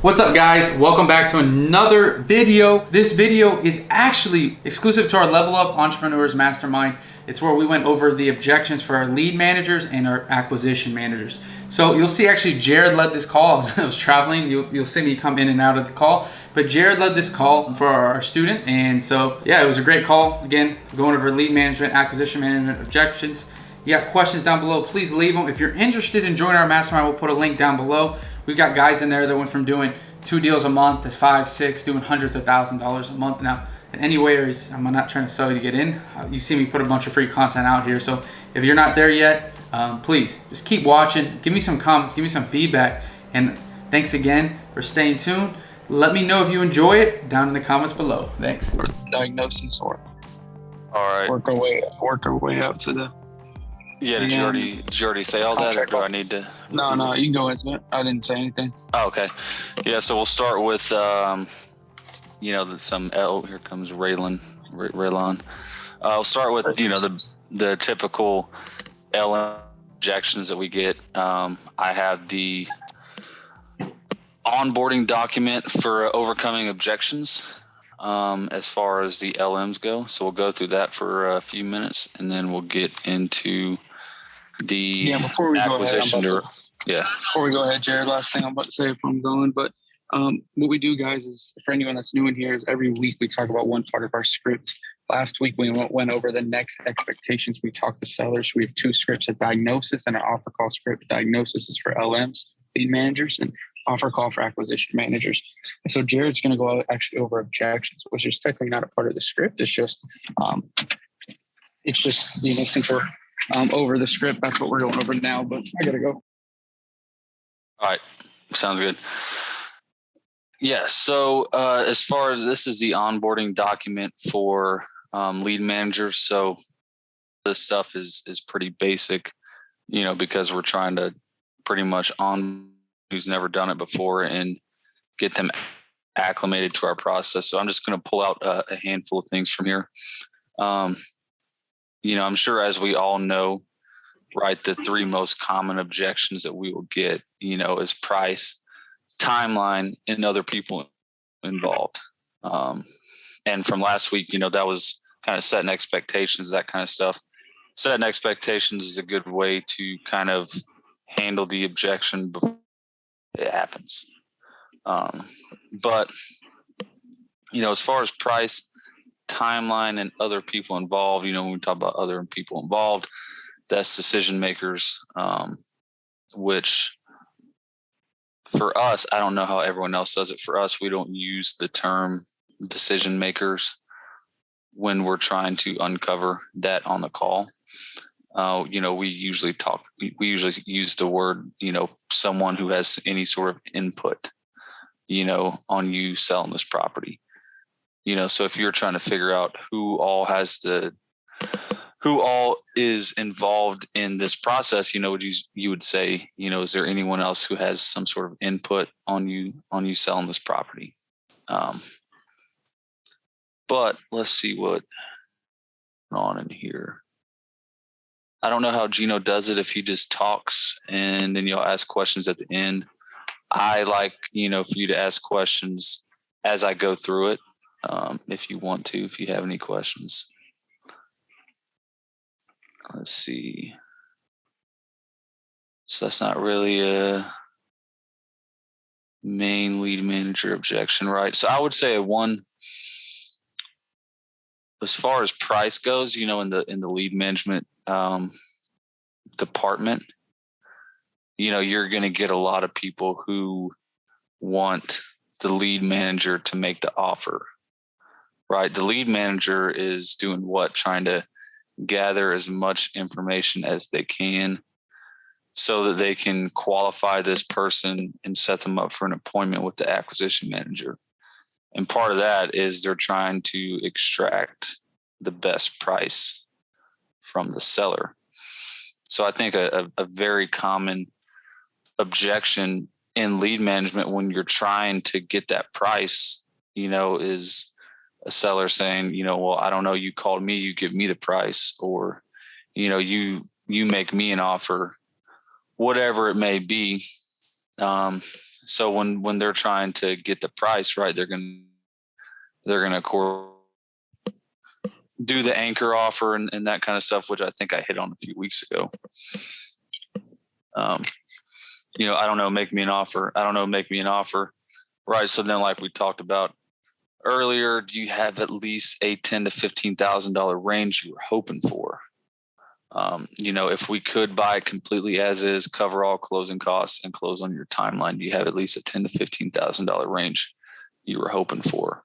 What's up guys? Welcome back to another video. This video is actually exclusive to our Level Up Entrepreneurs Mastermind. It's where we went over the objections for our lead managers and our acquisition managers. So you'll see actually Jared led this call. I was traveling. You'll see me come in and out of the call. But Jared led this call for our students. And so yeah, it was a great call. Again, going over lead management, acquisition management, objections. You got questions down below, please leave them. If you're interested in joining our mastermind, we'll put a link down below. We've got guys in there that went from doing 2 deals a month to 5, 6, doing hundreds of $1,000s a month now. And anyways, I'm not trying to sell you to get in. You see me put a bunch of free content out here. So if you're not there yet, please just keep watching. Give me some comments, give me some feedback. And thanks again for staying tuned. Let me know if you enjoy it down in the comments below. Thanks. Diagnosis or all right. work our way up to the. Yeah, did you already say all that, or do I need to? No, you can go into it. I didn't say anything. Oh, okay. Yeah, so we'll start with, here comes Raylon. I'll start with, the typical LM objections that we get. I have the onboarding document for overcoming objections as far as the LMs go. So we'll go through that for a few minutes, and then we'll get into the before we acquisition. Before we go ahead, Jared, last thing I'm about to say before I'm going, but what we do, guys, is for anyone that's new in here, is every week we talk about one part of our script. Last week we went over the next expectations. We talked to sellers. We have 2 scripts: a diagnosis and an offer call script. Diagnosis is for LMs, lead managers, and offer call for acquisition managers. And so Jared's going to go actually over objections, which is technically not a part of the script. It's just since we're over the script, that's what we're going over now. But I gotta go. All right, sounds good. Yeah. So as far as this is the onboarding document for lead managers, so this stuff is pretty basic, because we're trying to pretty much who's never done it before and get them acclimated to our process. So I'm just going to pull out a handful of things from here. I'm sure, as we all know, right, the 3 most common objections that we will get, is price, timeline, and other people involved. And from last week, that was kind of setting expectations, that kind of stuff. Setting expectations is a good way to kind of handle the objection before it happens. But as far as price, timeline, and other people involved, when we talk about other people involved, that's decision makers, which for us, I don't know how everyone else does it. For us, we don't use the term decision makers when we're trying to uncover that on the call. We usually use the word, someone who has any sort of input, on you selling this property. So if you're trying to figure out who all is involved in this process, you would say, is there anyone else who has some sort of input on you selling this property? But let's see what's on in here. I don't know how Gino does it, if he just talks and then you'll ask questions at the end. I like, for you to ask questions as I go through it. If you want to, if you have any questions. Let's see. So that's not really a main lead manager objection, right? So I would say as far as price goes, in the lead management department, you're going to get a lot of people who want the lead manager to make the offer, right? The lead manager is doing what? Trying to gather as much information as they can so that they can qualify this person and set them up for an appointment with the acquisition manager. And part of that is they're trying to extract the best price from the seller. So I think a very common objection in lead management when you're trying to get that price, is a seller saying, well, I don't know, you called me, you give me the price, or, you make me an offer, whatever it may be. So when they're trying to get the price right, they're gonna of course do the anchor offer and that kind of stuff, which I think I hit on a few weeks ago. I don't know, make me an offer. I don't know, make me an offer. Right. So then, like we talked about earlier, do you have at least a $10,000 to $15,000 range you were hoping for? If we could buy completely as is, cover all closing costs, and close on your timeline, do you have at least a $10,000 to $15,000 range you were hoping for?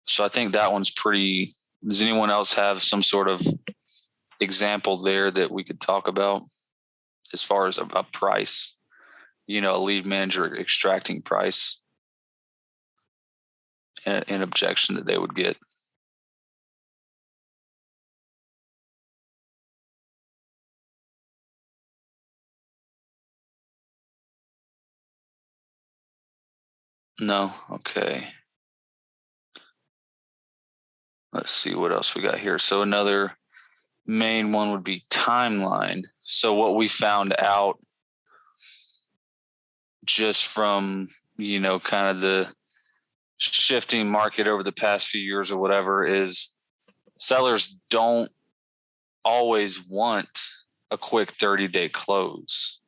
So I think that one's pretty. Does anyone else have some sort of example there that we could talk about as far as a price? A lead manager extracting price and an objection that they would get. No? Okay. Let's see what else we got here. So another main one would be timeline. So what we found out just from, kind of the shifting market over the past few years or whatever is sellers don't always want a quick 30-day close.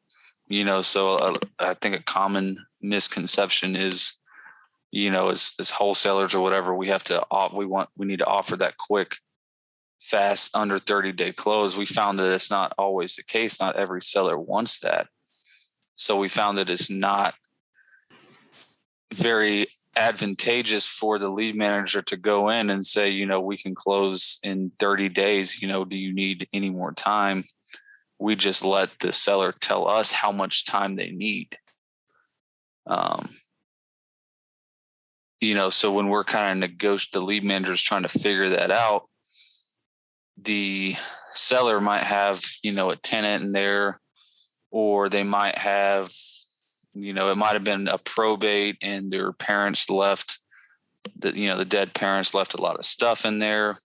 So I think a common misconception is, as wholesalers or whatever, we need to offer that quick, fast, under 30-day close. We found that it's not always the case. Not every seller wants that. So we found that it's not very advantageous for the lead manager to go in and say, we can close in 30 days. Do you need any more time? We just let the seller tell us how much time they need. So when we're kind of the lead manager is trying to figure that out, the seller might have, a tenant in there, or they might have, it might have been a probate and their parents left the dead parents left a lot of stuff in there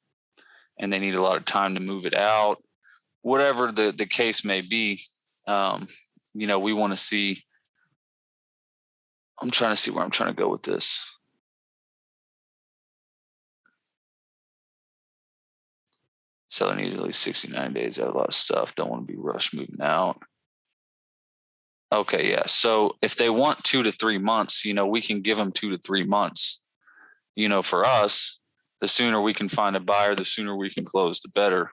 and they need a lot of time to move it out. Whatever the case may be, we want to see. I'm trying to see where I'm trying to go with this. Seller needs at least 69 days. I have a lot of stuff. Don't want to be rushed moving out. Okay, yeah. So if they want 2 to 3 months, we can give them 2 to 3 months. For us, the sooner we can find a buyer, the sooner we can close, the better.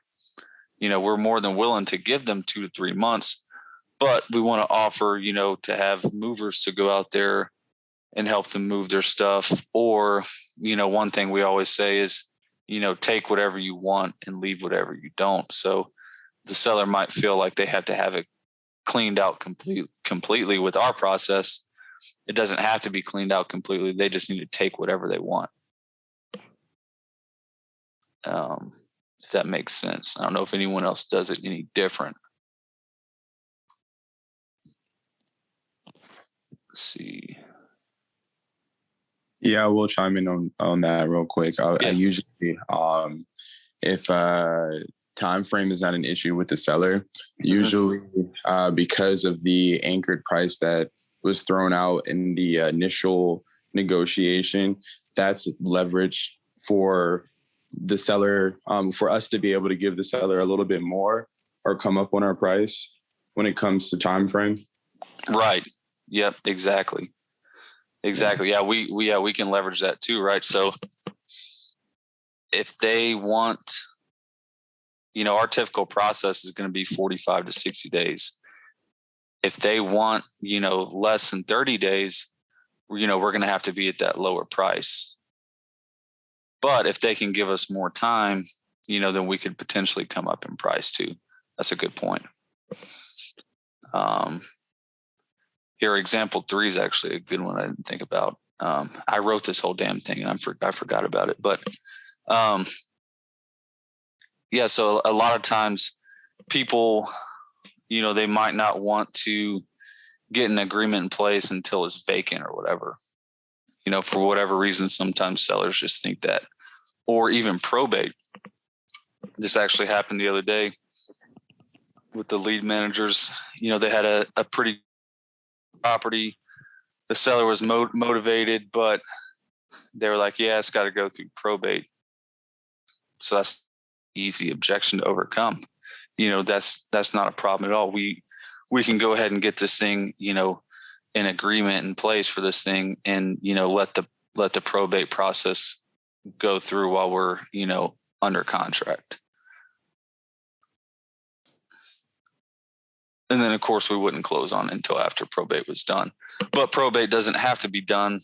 We're more than willing to give them 2 to 3 months, but we want to offer, to have movers to go out there and help them move their stuff. Or, one thing we always say is, take whatever you want and leave whatever you don't. So the seller might feel like they have to have it cleaned out completely with our process. It doesn't have to be cleaned out completely. They just need to take whatever they want. If that makes sense. I don't know if anyone else does it any different. Let's see. Yeah, I will chime in on that real quick. I usually, if time frame is not an issue with the seller, usually because of the anchored price that was thrown out in the initial negotiation, that's leverage for the seller, for us to be able to give the seller a little bit more or come up on our price when it comes to time frame. Right. Yep. Exactly. Yeah. We can leverage that too. Right. So if they want, our typical process is going to be 45 to 60 days. If they want, less than 30 days, we're going to have to be at that lower price. But if they can give us more time, then we could potentially come up in price too. That's a good point. Here, example 3 is actually a good one I didn't think about. I wrote this whole damn thing and I forgot about it. But so a lot of times people, they might not want to get an agreement in place until it's vacant or whatever. For whatever reason, sometimes sellers just think that, or even probate. This actually happened the other day with the lead managers. They had a pretty property. the seller was motivated, but they were like, yeah, it's got to go through probate. So that's easy objection to overcome. That's not a problem at all. We can go ahead and get this thing, an agreement in place for this thing, and let the probate process go through while we're under contract. And then of course we wouldn't close on it until after probate was done. But probate doesn't have to be done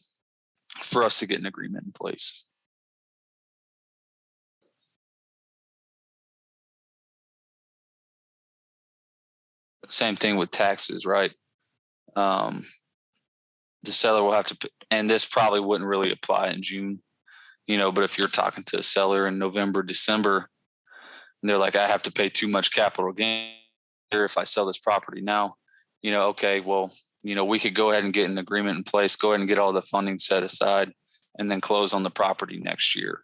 for us to get an agreement in place. Same thing with taxes, right? The seller will have to, and this probably wouldn't really apply in June, but if you're talking to a seller in November, December, and they're like, I have to pay too much capital gain if I sell this property now, okay, well, we could go ahead and get an agreement in place, go ahead and get all the funding set aside, and then close on the property next year.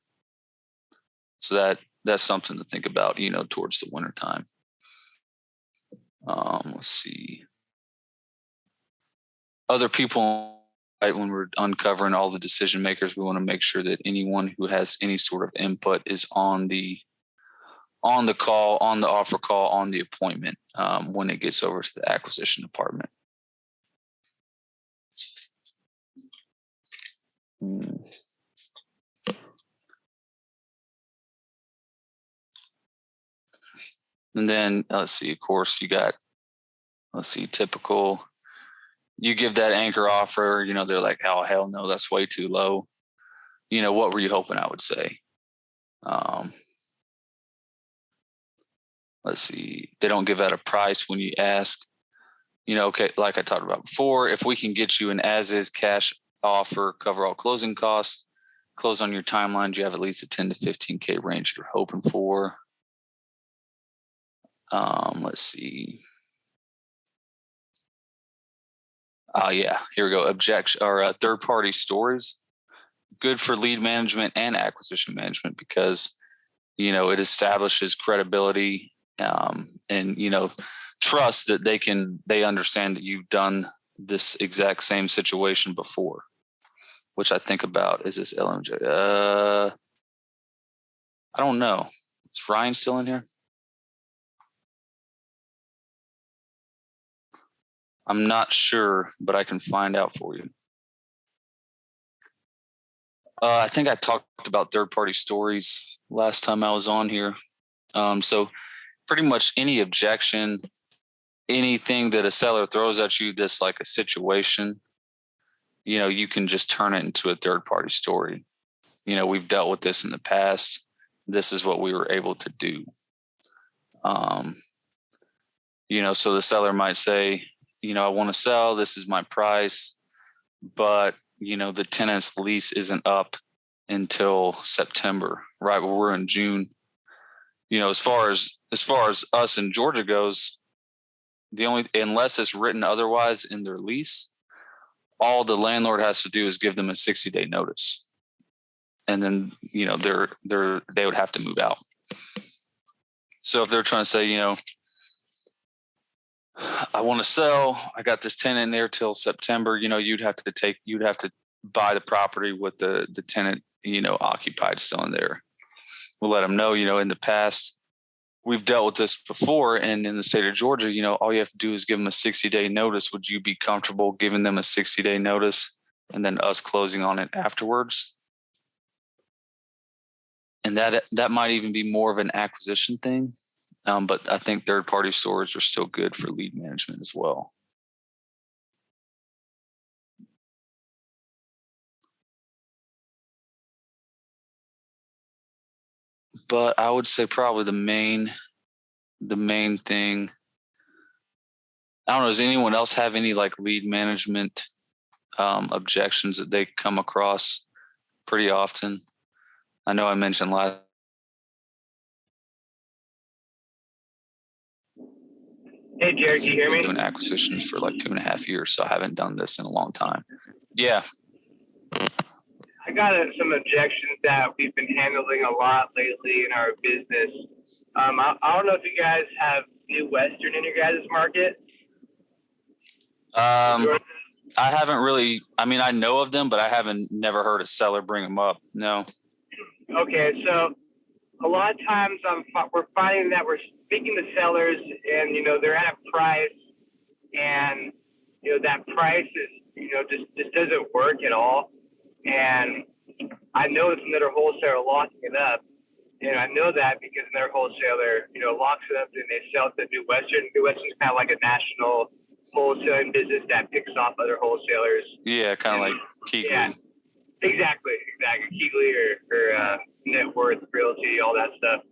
So that's something to think about, towards the winter time. Let's see. Other people, right, when we're uncovering all the decision makers, we want to make sure that anyone who has any sort of input is on the call, on the offer call, on the appointment when it gets over to the acquisition department. And then let's see, of course, you got, typical, you give that anchor offer, they're like, oh, hell no, that's way too low. What were you hoping I would say? Let's see, they don't give out a price when you ask. Okay, like I talked about before, if we can get you an as-is cash offer, cover all closing costs, close on your timeline, you have at least a 10 to 15K range you're hoping for. Let's see. Yeah, here we go. Objection or third-party stories. Good for lead management and acquisition management because, it establishes credibility and, trust that they understand that you've done this exact same situation before, which I think about. Is this LMJ? I don't know. Is Ryan still in here? I'm not sure, but I can find out for you. I think I talked about third-party stories last time I was on here. So pretty much any objection, anything that a seller throws at you that's like a situation, you can just turn it into a third-party story. We've dealt with this in the past. This is what we were able to do. So the seller might say, I want to sell, this is my price, but the tenant's lease isn't up until September, right? Well, we're in June. As far as us in Georgia goes, unless it's written otherwise in their lease, all the landlord has to do is give them a 60-day notice. And then, they would have to move out. So if they're trying to say, I want to sell, I got this tenant in there till September, you'd have to buy the property with the tenant, occupied still in there. We'll let them know, in the past, we've dealt with this before. And in the state of Georgia, all you have to do is give them a 60-day notice. Would you be comfortable giving them a 60-day notice and then us closing on it afterwards? And that might even be more of an acquisition thing. But I think third-party storage are still good for lead management as well. But I would say probably the main thing, I don't know, does anyone else have any like lead management objections that they come across pretty often? I know I mentioned last. Hey, Jared, can you hear me? I've been doing acquisitions for like 2.5 years, so I haven't done this in a long time. Yeah. I got some objections that we've been handling a lot lately in our business. I don't know if you guys have New Western in your guys' market. I haven't really. I mean, I know of them, but I haven't never heard a seller bring them up. No. Okay, so a lot of times we're finding that we're speaking to sellers, and they're at a price, and that price is just doesn't work at all. And I know it's another wholesaler locking it up, and I know that because another wholesaler locks it up and they sell it to New Western. New Western's kind of like a national wholesaling business that picks off other wholesalers. Yeah, kind of like Keegley. Yeah, exactly. Keegley or Net Worth Realty, all that stuff.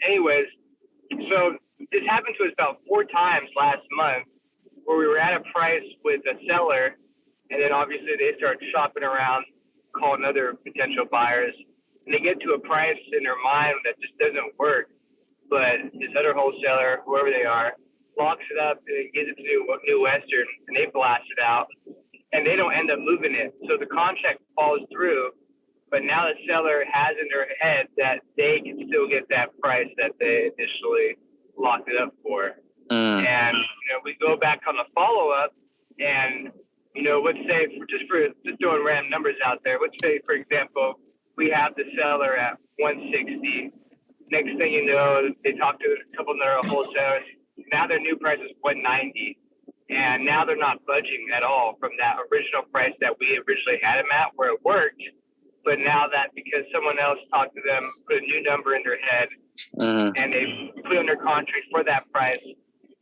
Anyways, so this happened to us about 4 times last month, where we were at a price with a seller, and then obviously they start shopping around, calling other potential buyers, and they get to a price in their mind that just doesn't work. But this other wholesaler, whoever they are, locks it up and gives it to New Western, and they blast it out, and they don't end up moving it. So the contract falls through, but now the seller has in their head that they can still get that price that they initially locked it up for. And we go back on the follow-up, and let's say for just throwing random numbers out there, let's say, for example, we have the seller at 160. Next thing you know, they talk to a couple of other wholesalers. Now their new price is 190, and now they're not budging at all from that original price that we originally had them at, where it worked. But now that because someone else talked to them, put a new number in their head, and they put on their contract for that price,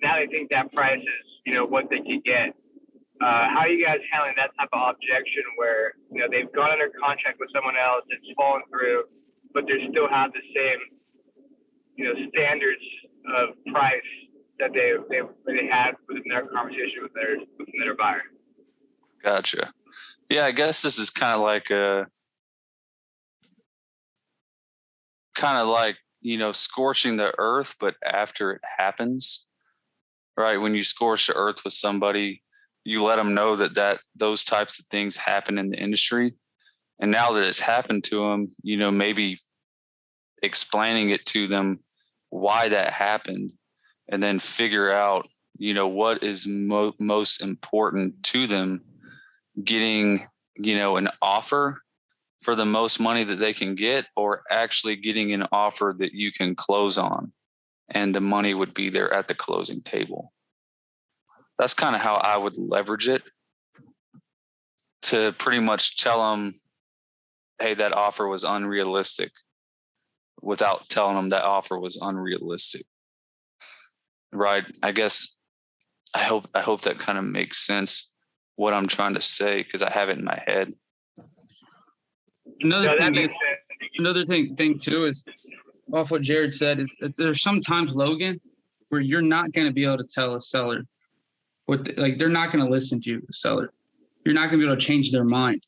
now they think that price is what they could get. How are you guys handling that type of objection where they've gone under contract with someone else, it's fallen through, but they still have the same standards of price that they had within their conversation with their buyer? Gotcha. Yeah, I guess this is kind of like scorching the earth, but after it happens, right? When you scorch the earth with somebody, you let them know that those types of things happen in the industry. And now that it's happened to them, maybe explaining it to them why that happened, and then figure out, what is most important to them, getting, an offer for the most money that they can get, or actually getting an offer that you can close on, and the money would be there at the closing table. That's kind of how I would leverage it, to pretty much tell them, hey, that offer was unrealistic, without telling them that offer was unrealistic. Right. I guess I hope that kind of makes sense, what I'm trying to say, because I have it in my head. Another thing too is off what Jared said is that there's sometimes, Logan, where you're not going to be able to tell a seller they're not going to listen to you, the seller. You're not going to be able to change their mind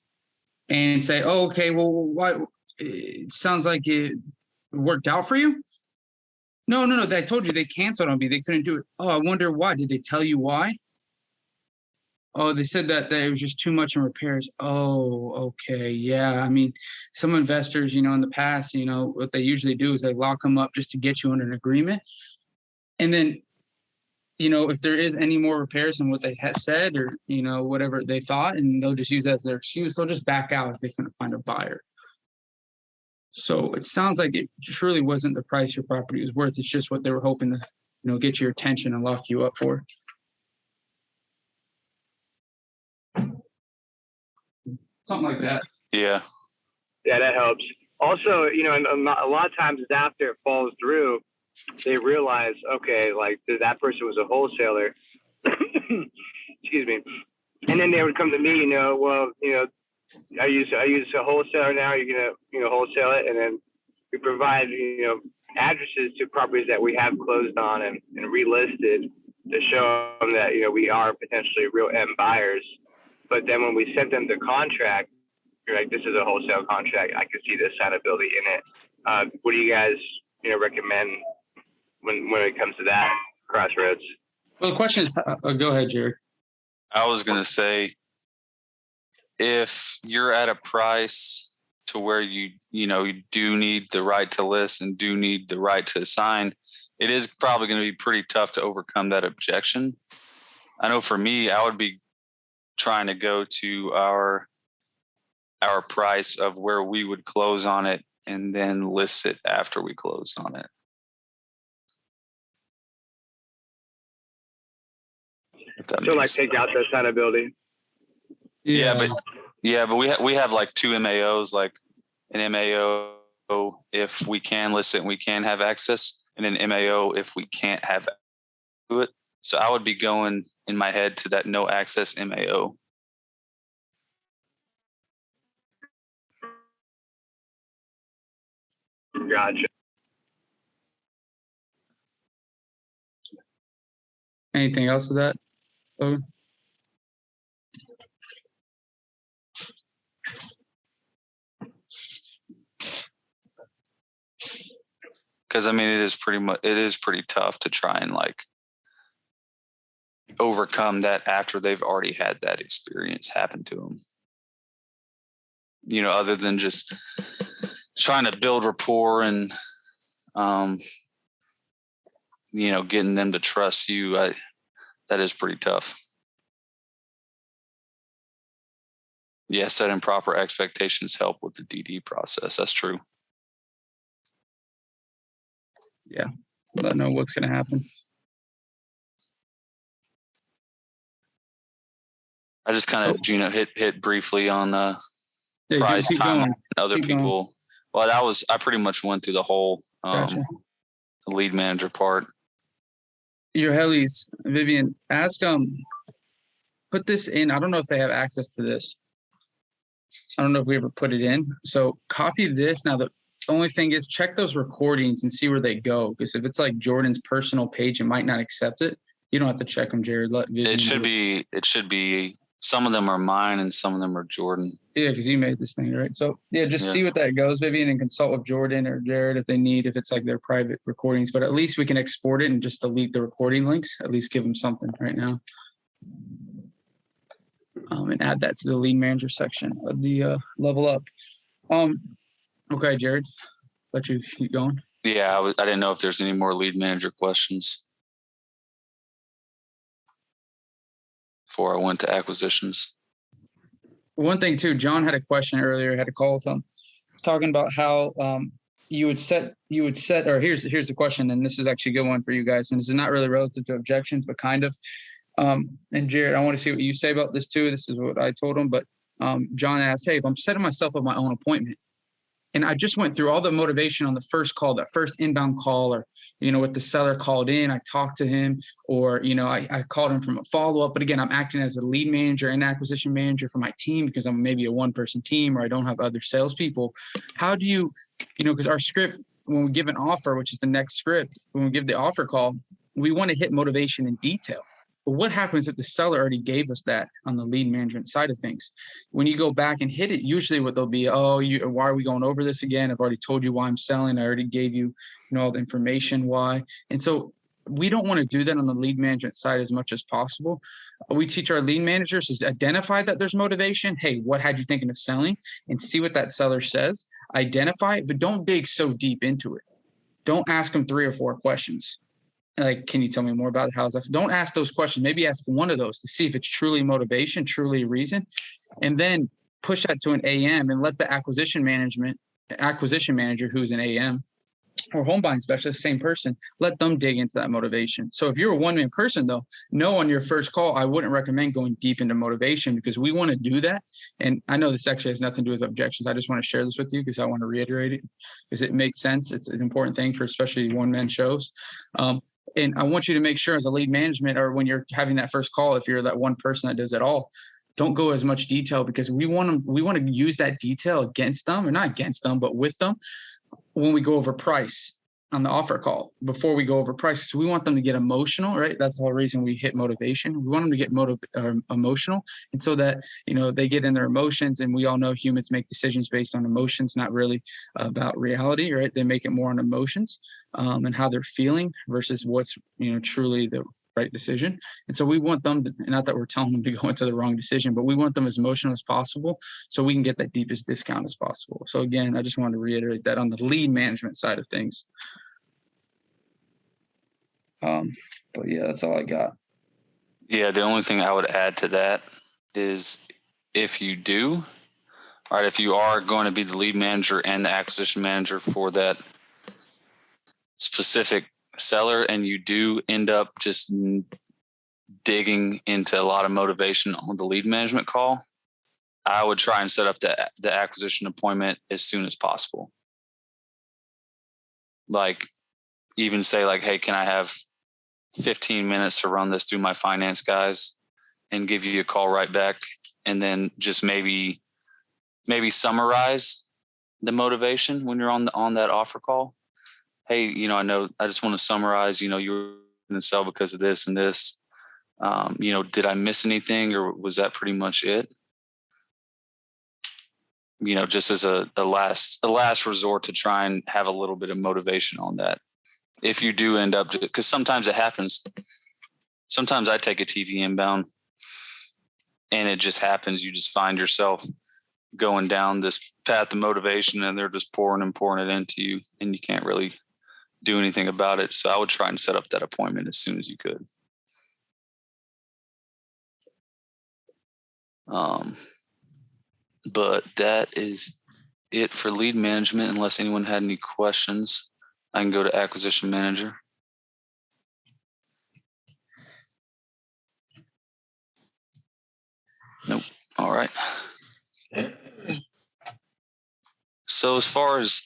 and say, oh, okay, well, why? It sounds like it worked out for you. No. I told you they canceled on me. They couldn't do it. Oh, I wonder why. Did they tell you why? Oh, they said that it was just too much in repairs. Oh, okay. Yeah. I mean, some investors, in the past, what they usually do is they lock them up just to get you under an agreement. And then, if there is any more repairs than what they had said, or, whatever they thought, and they'll just use that as their excuse, they'll just back out if they couldn't find a buyer. So it sounds like it truly wasn't the price your property was worth. It's just what they were hoping to, get your attention and lock you up for. Something like that. Yeah. Yeah, that helps. Also, a lot of times it's after it falls through, they realize, okay, like that person was a wholesaler. Excuse me. And then they would come to me, I use a wholesaler now. You're gonna wholesale it, and then we provide addresses to properties that we have closed on and relisted to show them that we are potentially real M buyers. But then when we sent them the contract, you're like, this is a wholesale contract. I can see the assignability in it. What do you guys recommend when it comes to that crossroads? Well, the question is, go ahead, Jared. I was going to say, if you're at a price to where you do need the right to list and do need the right to assign, it is probably going to be pretty tough to overcome that objection. I know for me, I would be trying to go to our price of where we would close on it and then list it after we close on it. So like take out the assignability. Yeah, but we have like two MAOs, like an MAO if we can list it and we can have access, and an MAO if we can't have access to it. So I would be going in my head to that no access MAO. Gotcha. Anything else to that? Logan? Because I mean, it is pretty tough to try and like overcome that after they've already had that experience happen to them. You know, other than just trying to build rapport and, you know, getting them to trust you, that is pretty tough. Yeah, setting proper expectations help with the DD process. That's true. Yeah, let them know what's going to happen. I just kind of, you know, hit briefly on price, time, and other people. Well, I pretty much went through the whole Gotcha. lead manager part. Your helis, Vivian, ask put this in. I don't know if they have access to this. I don't know if we ever put it in. So copy this. Now the only thing is check those recordings and see where they go. Because if it's like Jordan's personal page, it might not accept it. You don't have to check them, Jared. Let Vivian It should be. Some of them are mine and some of them are Jordan. Yeah, because you made this thing, right? So just see what that goes, Vivian, and consult with Jordan or Jared if they need, if it's like their private recordings. But at least we can export it and just delete the recording links. At least give them something right now. And add that to the lead manager section of the level up. Okay, Jared, let you keep going. Yeah, I didn't know if there's any more lead manager questions before I went to acquisitions. One thing too, John had a question earlier. I had a call with him talking about how you would set. Or here's the question, and this is actually a good one for you guys. And this is not really relative to objections, but kind of. And Jared, I want to see what you say about this too. This is what I told him. But John asked, "Hey, if I'm setting myself up my own appointment, and I just went through all the motivation on the first call, that first inbound call, or, you know, with the seller called in, I talked to him, or, you know, I called him from a follow-up. But again, I'm acting as a lead manager and acquisition manager for my team because I'm maybe a one-person team or I don't have other salespeople. How do you know, because our script, when we give an offer, which is the next script, when we give the offer call, we want to hit motivation in detail. But what happens if the seller already gave us that on the lead management side of things? When you go back and hit it, usually what they'll be, why are we going over this again? I've already told you why I'm selling. I already gave you, all the information why. And so we don't want to do that on the lead management side as much as possible. We teach our lead managers to identify that there's motivation. Hey, what had you thinking of selling? And see what that seller says. Identify it, but don't dig so deep into it. Don't ask them 3 or 4 questions. Like, can you tell me more about how's that? Don't ask those questions. Maybe ask one of those to see if it's truly motivation, truly a reason, and then push that to an AM and let the acquisition manager who's an AM or home buying specialist, same person, let them dig into that motivation. So if you're a one-man person though, no, on your first call, I wouldn't recommend going deep into motivation because we want to do that. And I know this actually has nothing to do with objections. I just want to share this with you because I want to reiterate it because it makes sense. It's an important thing for especially one-man shows. And I want you to make sure as a lead management or when you're having that first call, if you're that one person that does it all, don't go as much detail because we want to use that detail against them, or not against them, but with them when we go over price on the offer call. Before we go over prices, we want them to get emotional, right? That's the whole reason we hit motivation. We want them to get emotional, and so that they get in their emotions. And we all know humans make decisions based on emotions, not really about reality, right? They make it more on emotions and how they're feeling versus what's truly the right decision. And so we want them to, not that we're telling them to go into the wrong decision, but we want them as emotional as possible so we can get that deepest discount as possible. So again, I just wanted to reiterate that on the lead management side of things. But yeah, that's all I got. Yeah, the only thing I would add to that is if you do, all right, if you are going to be the lead manager and the acquisition manager for that specific seller, and you do end up just digging into a lot of motivation on the lead management call, I would try and set up the acquisition appointment as soon as possible. Like, even say like, hey, can I have 15 minutes to run this through my finance guys and give you a call right back? And then just maybe summarize the motivation when you're on that offer call. Hey, I know, I just want to summarize, you were going to sell because of this and this. Did I miss anything, or was that pretty much it? Just as a last resort to try and have a little bit of motivation on that. If you do end up, because sometimes it happens. Sometimes I take a TV inbound and it just happens. You just find yourself going down this path of motivation and they're just pouring it into you and you can't really do anything about it. So I would try and set up that appointment as soon as you could. But that is it for lead management. Unless anyone had any questions, I can go to acquisition manager. Nope. All right. So as far as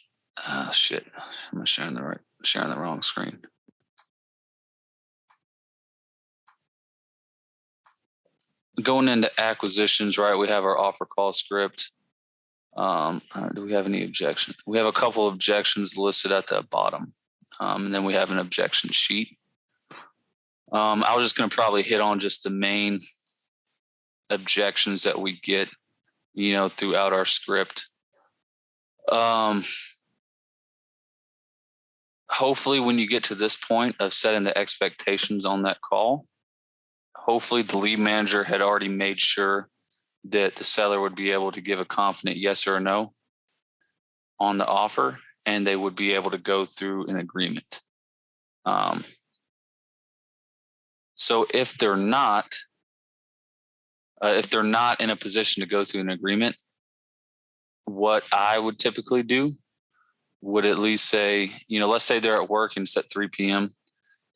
shit, I'm sharing the wrong screen. Going into acquisitions, right? We have our offer call script. Do we have any objections? We have a couple of objections listed at the bottom. And then we have an objection sheet. I was just going to probably hit on just the main objections that we get, throughout our script. Hopefully when you get to this point of setting the expectations on that call, hopefully the lead manager had already made sure that the seller would be able to give a confident yes or no on the offer, and they would be able to go through an agreement. So if they're not in a position to go through an agreement, what I would typically do would at least say, let's say they're at work and it's at 3 p.m.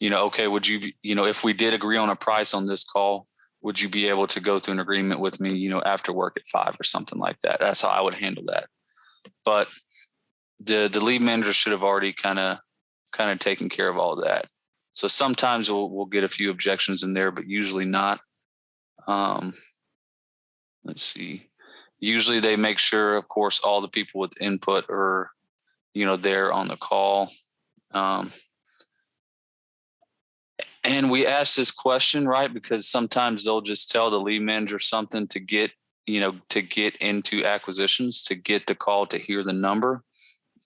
Okay, would you, if we did agree on a price on this call, would you be able to go through an agreement with me, after work at 5 or something like that? That's how I would handle that. But the lead manager should have already kind of taken care of all of that. So sometimes we'll get a few objections in there, but usually not. Let's see. Usually they make sure, of course, all the people with input are, there on the call. And we ask this question, right? Because sometimes they'll just tell the lead manager something to get into acquisitions, to get the call, to hear the number,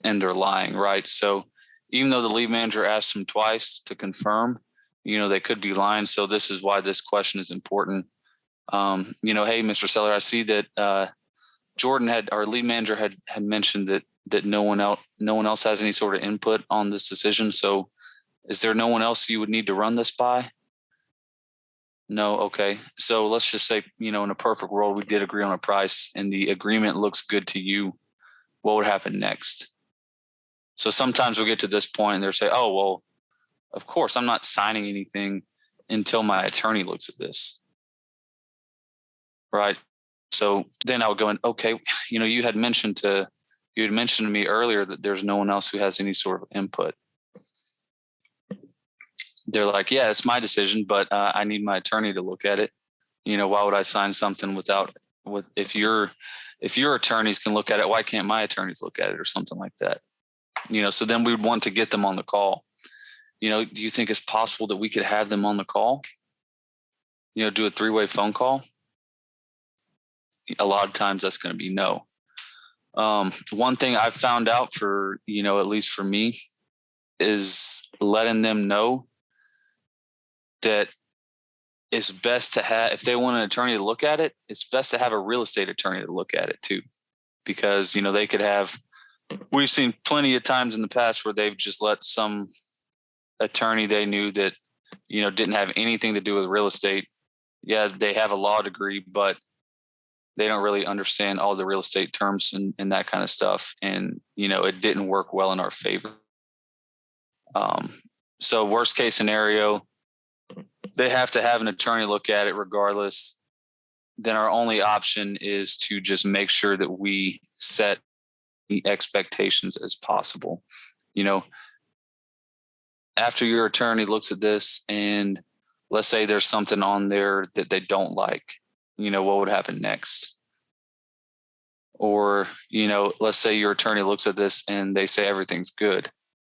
and they're lying, right? So even though the lead manager asked them twice to confirm, they could be lying. So this is why this question is important. Hey, Mr. Seller, I see that Jordan our lead manager had mentioned that no one else has any sort of input on this decision. So is there no one else you would need to run this by? No. Okay. So let's just say, in a perfect world, we did agree on a price and the agreement looks good to you. What would happen next? So sometimes we'll get to this point and they'll say, oh, well, of course, I'm not signing anything until my attorney looks at this. Right. So then I would go in, okay, you had mentioned to me earlier that there's no one else who has any sort of input. They're like, yeah, it's my decision, but I need my attorney to look at it. Why would I sign something if your attorneys can look at it, why can't my attorneys look at it or something like that? So then we would want to get them on the call. Do you think it's possible that we could have them on the call? Do a 3-way phone call? A lot of times that's going to be no. One thing I've found out for, at least for me, is letting them know that it's best to have, if they want an attorney to look at it, it's best to have a real estate attorney to look at it too. Because, they could have, we've seen plenty of times in the past where they've just let some attorney they knew that, didn't have anything to do with real estate. Yeah, they have a law degree, but they don't really understand all the real estate terms and that kind of stuff. And, it didn't work well in our favor. So worst case scenario, they have to have an attorney look at it regardless. Then our only option is to just make sure that we set the expectations as possible. After your attorney looks at this and let's say there's something on there that they don't like, what would happen next? Or, let's say your attorney looks at this and they say everything's good,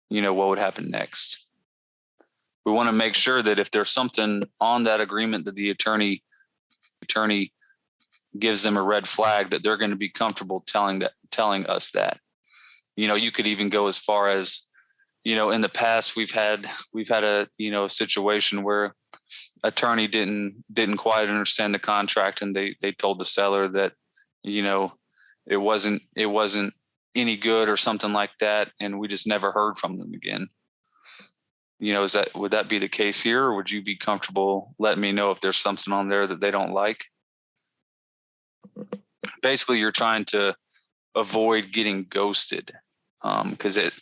what would happen next? We want to make sure that if there's something on that agreement that the attorney gives them a red flag, that they're going to be comfortable telling us that. You could even go as far as, in the past we've had a situation where attorney didn't quite understand the contract, and they told the seller that it wasn't any good or something like that, and we just never heard from them again. Would that be the case here, or would you be comfortable letting me know if there's something on there that they don't like? Basically, you're trying to avoid getting ghosted, because it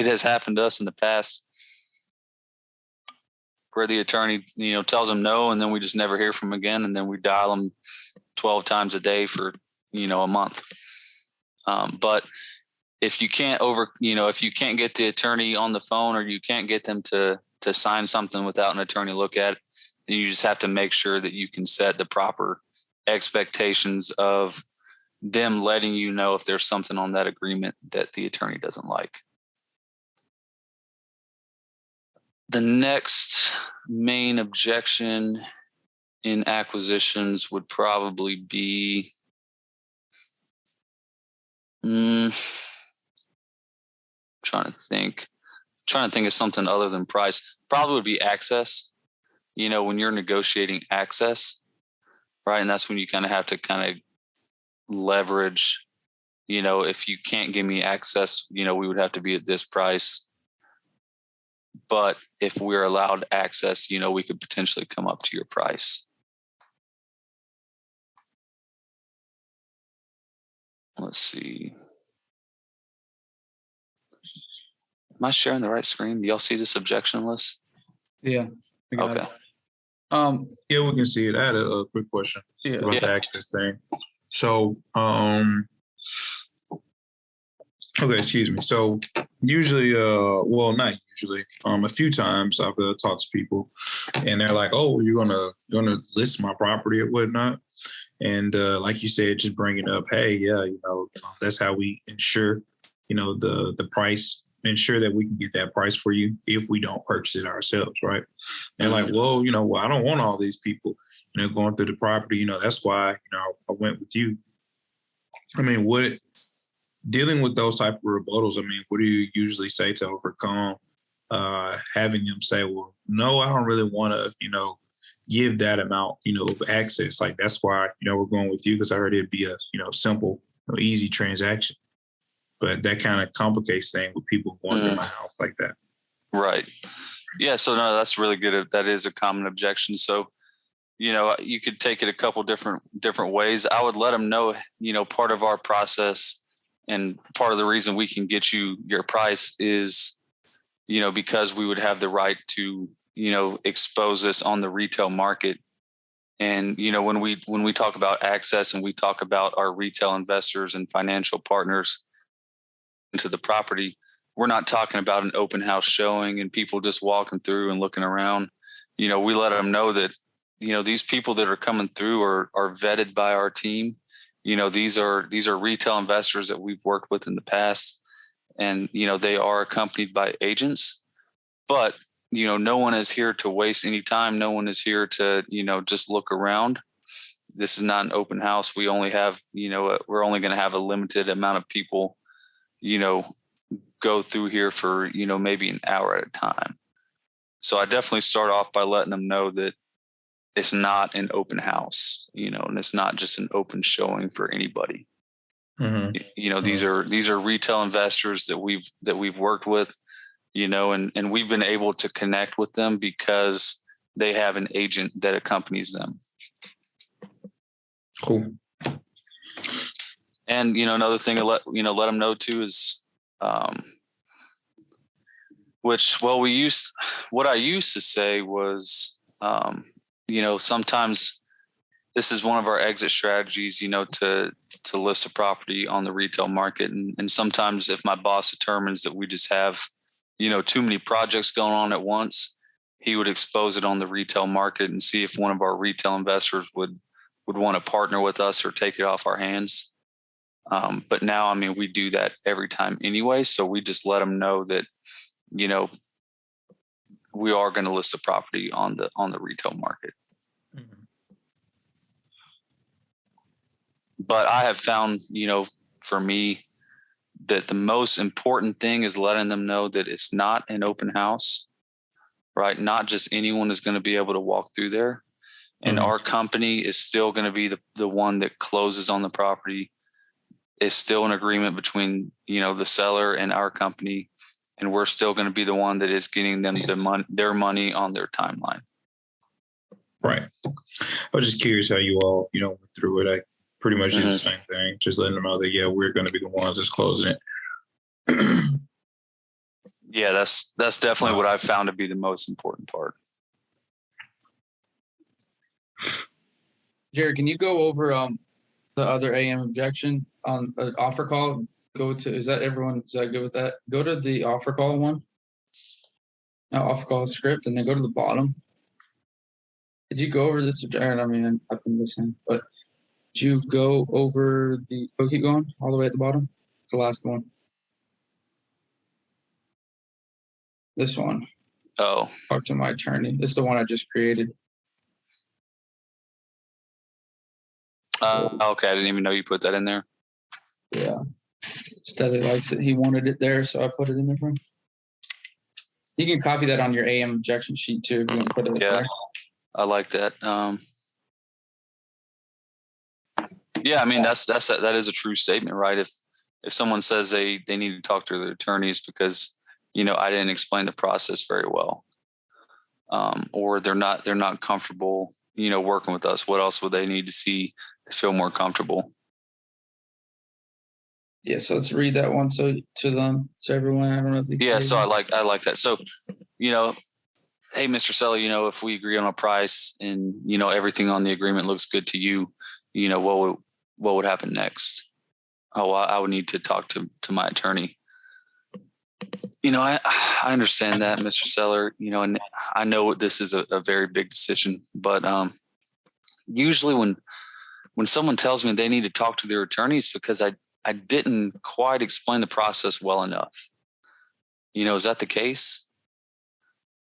has happened to us in the past where the attorney tells them no, and then we just never hear from them again, and then we dial them 12 times a day for a month. But if you can't if you can't get the attorney on the phone, or you can't get them to sign something without an attorney look at it, then you just have to make sure that you can set the proper expectations of them letting you know if there's something on that agreement that the attorney doesn't like. The next main objection in acquisitions would probably be trying to think of something other than price. Probably would be access. When you're negotiating access, right? And that's when you kind of have to leverage, if you can't give me access, we would have to be at this price. But if we're allowed access, we could potentially come up to your price. Let's see. Am I sharing the right screen? Do y'all see this objection list? Yeah. Okay. Yeah, we can see it. I had a quick question about the access thing. So, okay, excuse me. So usually, not usually, a few times I've talked to people and they're like, oh, you're gonna list my property or whatnot. And like you said, just bringing up, hey, yeah, that's how we ensure, the price, ensure that we can get that price for you if we don't purchase it ourselves, right? And like, well, I don't want all these people, going through the property, that's why, I went with you. Dealing with those type of rebuttals, what do you usually say to overcome having them say, well, no, I don't really want to, give that amount, of access. Like, that's why, we're going with you, because I heard it'd be a, simple, easy transaction. But that kind of complicates things with people going to my house like that. Right. Yeah. So no, that's really good. That is a common objection. So, you could take it a couple different ways. I would let them know, part of our process and part of the reason we can get you your price is, because we would have the right to, expose this on the retail market. And, when we talk about access and we talk about our retail investors and financial partners into the property, we're not talking about an open house showing and people just walking through and looking around. We let them know that, these people that are coming through are vetted by our team. These are retail investors that we've worked with in the past, and, they are accompanied by agents, but, no one is here to waste any time. No one is here to, just look around. This is not an open house. We only have, we're only going to have a limited amount of people, go through here for, maybe an hour at a time. So I definitely start off by letting them know that it's not an open house, and it's not just an open showing for anybody. Mm-hmm. These are retail investors that we've worked with, and we've been able to connect with them because they have an agent that accompanies them. Cool. And, another thing to let them know too is, what I used to say was, sometimes this is one of our exit strategies, to list a property on the retail market. And sometimes if my boss determines that we just have, too many projects going on at once, he would expose it on the retail market and see if one of our retail investors would want to partner with us or take it off our hands. But now, we do that every time anyway. So we just let them know that, we are going to list the property on the retail market. Mm-hmm. But I have found, for me, that the most important thing is letting them know that it's not an open house, right? Not just anyone is going to be able to walk through there. And our company is still going to be the one that closes on the property. It's still an agreement between, the seller and our company. And we're still going to be the one that is getting them their money on their timeline. Right. I was just curious how you all, went through it. I pretty much did the same thing. Just letting them know that, yeah, we're going to be the ones that's closing it. Yeah, that's definitely what I've found to be the most important part. Jared, can you go over the other AM objection on an offer call? Is that good with that? Go to the offer call one. Offer call script, and then go to the bottom. Did you go over this? Jared, I've been listening, but did you go over keep going all the way at the bottom? It's the last one. This one. Oh. Talk to my attorney. This is the one I just created. Okay, I didn't even know you put that in there. Yeah. Steadley likes it. He wanted it there, so I put it in there for him. You can copy that on your AM objection sheet too if you want to put it there. I like that. Yeah, that is a true statement, right? If someone says they need to talk to their attorneys because I didn't explain the process very well, or they're not comfortable working with us, what else would they need to see to feel more comfortable? Yeah, so let's read that one to everyone. I don't know if so I like that. So, hey, Mr. Seller, if we agree on a price and everything on the agreement looks good to you, what would happen next? Oh, I would need to talk to my attorney. I understand that, Mr. Seller, and I know this is a very big decision, but usually when someone tells me they need to talk to their attorneys because I didn't quite explain the process well enough. Is that the case?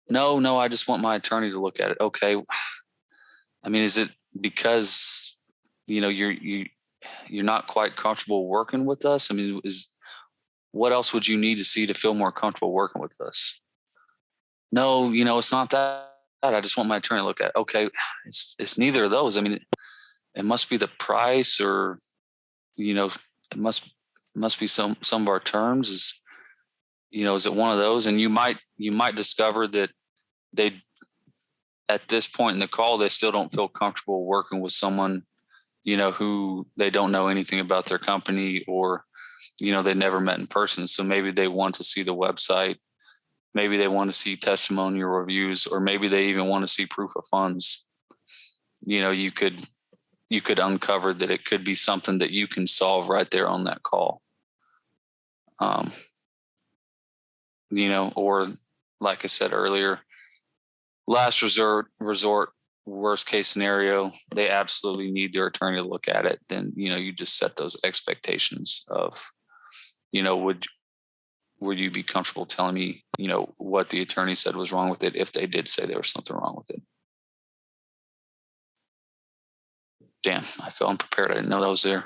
No, I just want my attorney to look at it. Okay. Is it because, you're not quite comfortable working with us? What else would you need to see to feel more comfortable working with us? No, it's not that. I just want my attorney to look at it. Okay. It's neither of those. It must be the price or, it must be some of our terms. Is it one of those? And you might discover that they, at this point in the call, they still don't feel comfortable working with someone, who they don't know anything about their company or, they never met in person. So maybe they want to see the website. Maybe they want to see testimonial reviews, or maybe they even want to see proof of funds. You could uncover that it could be something that you can solve right there on that call. Or like I said earlier, last resort, worst case scenario, they absolutely need their attorney to look at it. Then, you just set those expectations of, would you be comfortable telling me, what the attorney said was wrong with it if they did say there was something wrong with it? Damn, I felt unprepared. I didn't know that was there.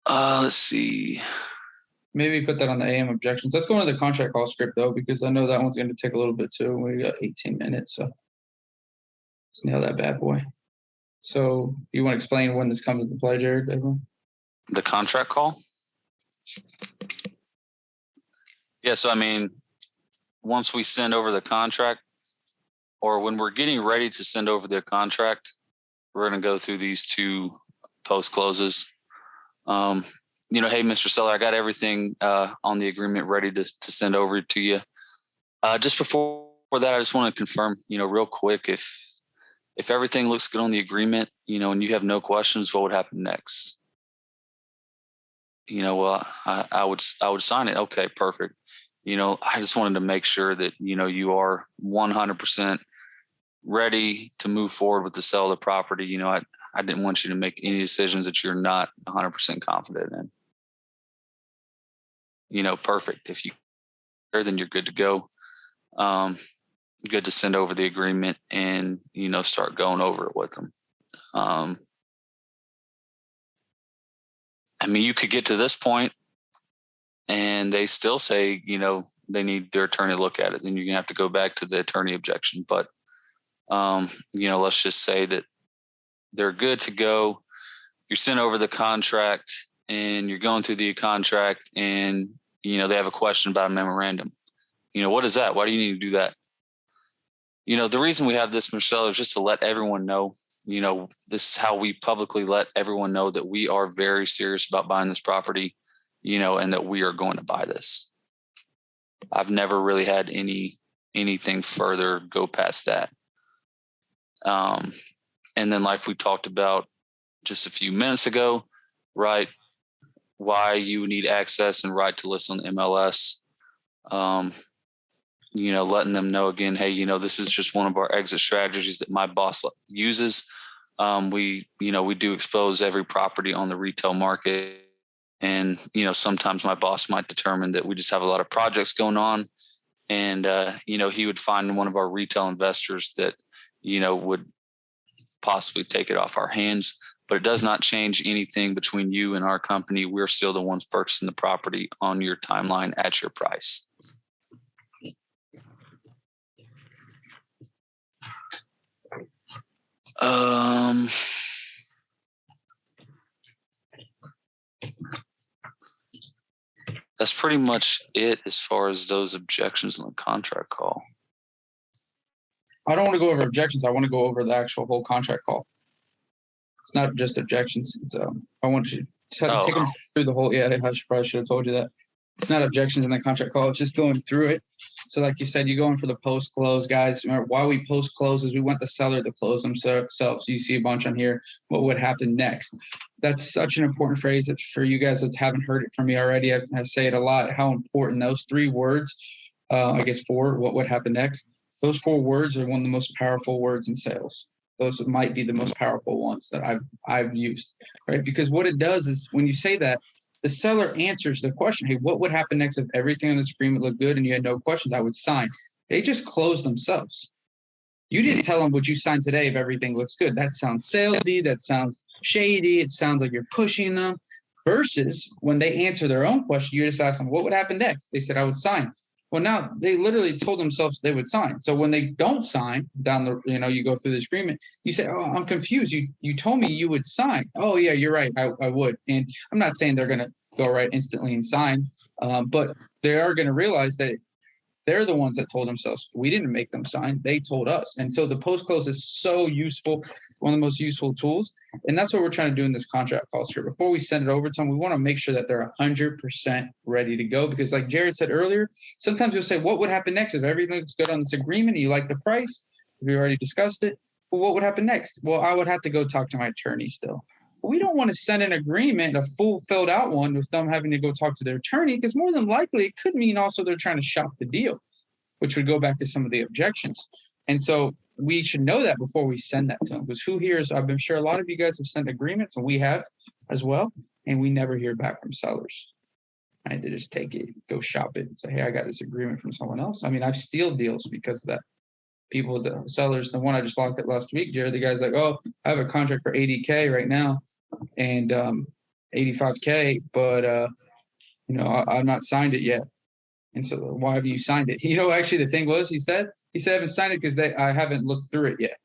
Let's see. Maybe put that on the AM objections. Let's go into the contract call script though, because I know that one's going to take a little bit too. We got 18 minutes, so let's nail that bad boy. So you want to explain when this comes into play, Jared? Everyone? The contract call? Yeah, so once we send over the contract, or when we're getting ready to send over the contract, we're going to go through these 2 post closes. Hey, Mr. Seller, I got everything on the agreement ready to send over to you. Just before that, I just want to confirm, real quick, if everything looks good on the agreement, and you have no questions, what would happen next? Well, I would sign it. Okay, perfect. I just wanted to make sure that, you are 100% ready to move forward with the sale of the property. I didn't want you to make any decisions that you're not 100% confident in. Perfect. If you are, then you're good to go. Good to send over the agreement and, start going over it with them. You could get to this point and they still say, they need their attorney to look at it. Then you're gonna have to go back to the attorney objection. But, let's just say that they're good to go. You're sent over the contract and you're going through the contract and, they have a question about a memorandum. What is that? Why do you need to do that? The reason we have this, Marcelo, is just to let everyone know, this is how we publicly let everyone know that we are very serious about buying this property, and that we are going to buy this. I've never really had anything further go past that. And then like we talked about just a few minutes ago, right? Why you need access and right to list on the MLS. Letting them know again, hey, this is just one of our exit strategies that my boss uses. We do expose every property on the retail market. And, sometimes my boss might determine that we just have a lot of projects going on. And, he would find one of our retail investors that, would possibly take it off our hands. But it does not change anything between you and our company. We're still the ones purchasing the property on your timeline at your price. That's pretty much it as far as those objections on the contract call. I don't want to go over objections. I want to go over the actual whole contract call. It's not just objections. It's I want you to take them through the whole. Yeah, probably should have told you that. It's not objections in the contract call. It's just going through it. So like you said, you're going for the post-close, guys. Remember, why we post-close is we want the seller to close themselves. You see a bunch on here. What would happen next? That's such an important phrase that for you guys that haven't heard it from me already. I say it a lot, how important those 3 words, I guess 4, what would happen next? Those 4 words are one of the most powerful words in sales. Those might be the most powerful ones that I've used, right? Because what it does is when you say that, the seller answers the question, hey, what would happen next if everything on this agreement looked good and you had no questions? I would sign. They just closed themselves. You didn't tell them what you signed today if everything looks good. That sounds salesy. That sounds shady. It sounds like you're pushing them. Versus when they answer their own question, you just ask them, what would happen next? They said, I would sign. Well, now they literally told themselves they would sign. So when they don't sign down the, you go through this agreement, you say, oh, I'm confused. You told me you would sign. Oh, yeah, you're right. I would. And I'm not saying they're going to go right instantly and sign, but they are going to realize that they're the ones that told themselves. We didn't make them sign. They told us. And so the post-close is so useful, one of the most useful tools. And that's what we're trying to do in this contract calls here. Before we send it over to them, we want to make sure that they're 100% ready to go. Because like Jared said earlier, sometimes you'll say, what would happen next if everything looks good on this agreement and you like the price? We already discussed it. Well, what would happen next? Well, I would have to go talk to my attorney still. We don't want to send an agreement, a full filled out one with them having to go talk to their attorney, because more than likely it could mean also they're trying to shop the deal, which would go back to some of the objections. And so we should know that before we send that to them, because who hears, I've been sure a lot of you guys have sent agreements and we have as well, and we never hear back from sellers. Right? They just take it, go shop it and say, hey, I got this agreement from someone else. I mean, I've stealed deals because of that. People, the sellers, the one I just locked up last week, Jared, the guy's like, oh, I have a contract for 80K right now and 85K, but I've not signed it yet. And so why have you signed it? Actually the thing was, he said I haven't signed it because I haven't looked through it yet.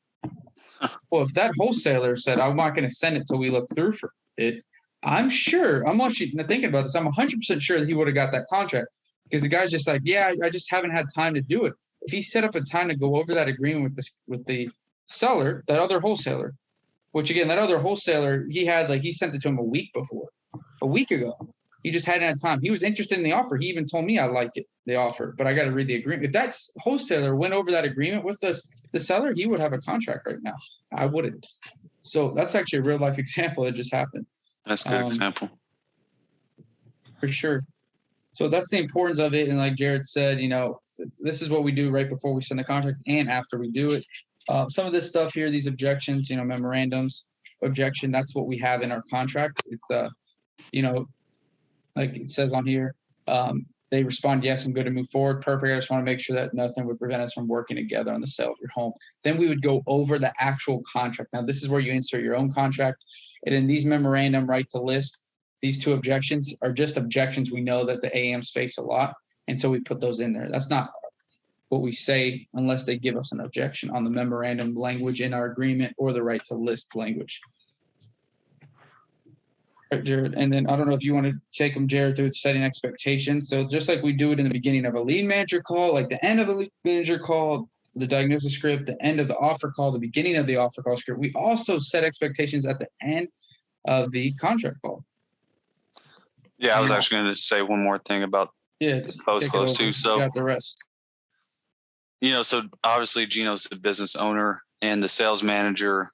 Well, if that wholesaler said, I'm not going to send it till we look through for it, I'm actually thinking about this. I'm 100% sure that he would have got that contract, because the guy's just like, yeah, I just haven't had time to do it. if he set up a time to go over that agreement with the seller, that other wholesaler, which again, that other wholesaler, he sent it to him a week ago. He just hadn't had time. He was interested in the offer. He even told me I like it, the offer, but I got to read the agreement. If that wholesaler went over that agreement with the seller, he would have a contract right now. I wouldn't. So that's actually a real life example that just happened. That's a good example. For sure. So that's the importance of it. And like Jared said, this is what we do right before we send the contract and after we do it. Some of this stuff here, these objections, memorandums, objection, that's what we have in our contract. It's, like it says on here, they respond, yes, I'm good to move forward. Perfect. I just want to make sure that nothing would prevent us from working together on the sale of your home. Then we would go over the actual contract. Now, this is where you insert your own contract. And in these memorandum right to list, these two objections are just objections we know that the AMs face a lot. And so we put those in there. That's not what we say unless they give us an objection on the memorandum language in our agreement or the right to list language. Jared, and then I don't know if you want to take them, Jared, through setting expectations. So just like we do it in the beginning of a lead manager call, like the end of a lead manager call, the diagnosis script, the end of the offer call, the beginning of the offer call script, we also set expectations at the end of the contract call. Yeah, I was actually going to say one more thing about the post close too. So got the rest. So obviously Gino's the business owner and the sales manager,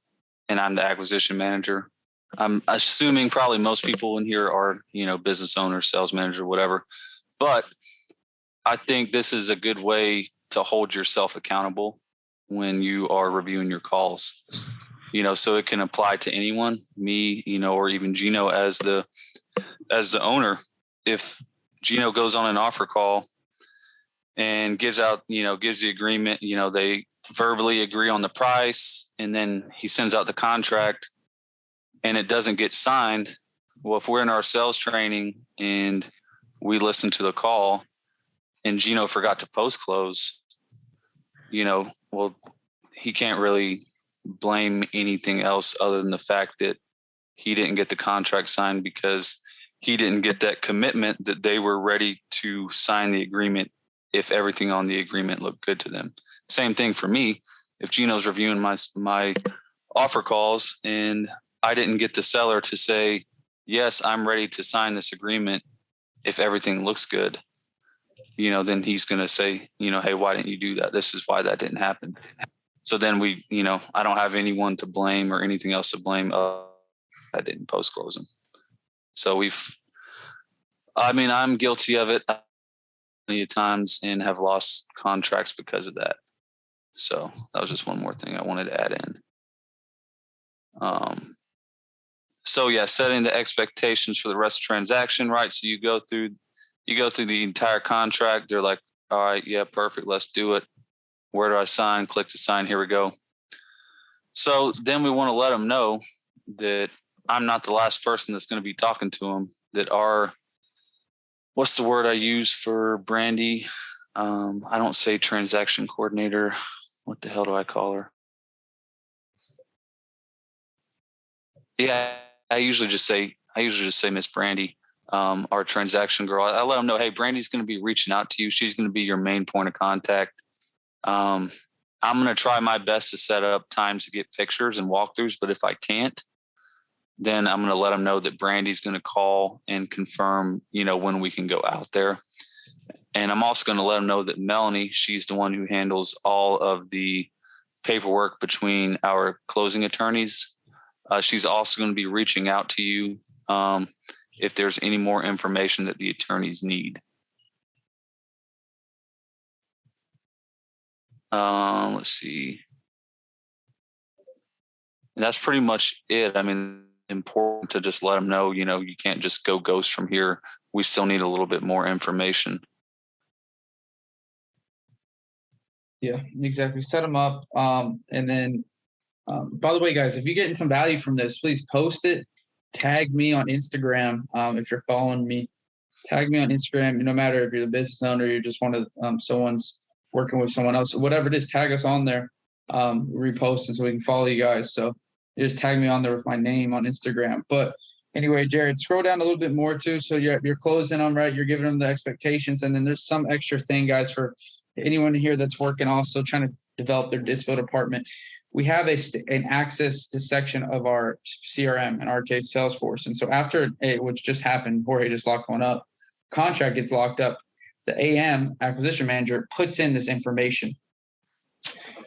and I'm the acquisition manager. I'm assuming probably most people in here are, business owners, sales manager, whatever. But I think this is a good way to hold yourself accountable when you are reviewing your calls, so it can apply to anyone, me, or even Gino as the owner. If Gino goes on an offer call and gives the agreement, they verbally agree on the price, and then he sends out the contract and it doesn't get signed. Well, if we're in our sales training and we listen to the call and Gino forgot to post close, well, he can't really blame anything else other than the fact that he didn't get the contract signed because he didn't get that commitment that they were ready to sign the agreement if everything on the agreement looked good to them. Same thing for me. If Gino's reviewing my offer calls and I didn't get the seller to say, yes, I'm ready to sign this agreement if everything looks good, then he's going to say, hey, why didn't you do that? This is why that didn't happen. So then I don't have anyone to blame or anything else to blame. I didn't post close them. So I'm guilty of it many times and have lost contracts because of that. So that was just one more thing I wanted to add in. So yeah, setting the expectations for the rest of the transaction, right? So you go through the entire contract. They're like, all right, yeah, perfect. Let's do it. Where do I sign? Click to sign. Here we go. So then we want to let them know that I'm not the last person that's going to be talking to them, that what's the word I use for Brandy? I don't say transaction coordinator. What the hell do I call her? Yeah, I usually just say Miss Brandy, our transaction girl. I let them know, hey, Brandy's going to be reaching out to you. She's going to be your main point of contact. I'm going to try my best to set up times to get pictures and walkthroughs, but if I can't, then I'm going to let them know that Brandy's going to call and confirm, when we can go out there. And I'm also going to let them know that Melanie, she's the one who handles all of the paperwork between our closing attorneys. She's also going to be reaching out to you if there's any more information that the attorneys need. Let's see. And that's pretty much it. Important to just let them know, you can't just go ghost from here. We still need a little bit more information. Yeah, exactly. Set them up. And then, by the way, guys, if you're getting some value from this, please post it. Tag me on Instagram. If you're following me, tag me on Instagram. No matter if you're the business owner, you're just one of someone's working with someone else, whatever it is, tag us on there. Repost it so we can follow you guys. So you just tag me on there with my name on Instagram. But anyway, Jared, scroll down a little bit more too. So you're closing them, right? You're giving them the expectations. And then there's some extra thing, guys, for anyone here that's working also trying to develop their dispo department, we have an access to section of our CRM, in our case, Salesforce. And so after which just happened, Jorge just locked one up, contract gets locked up, the AM acquisition manager puts in this information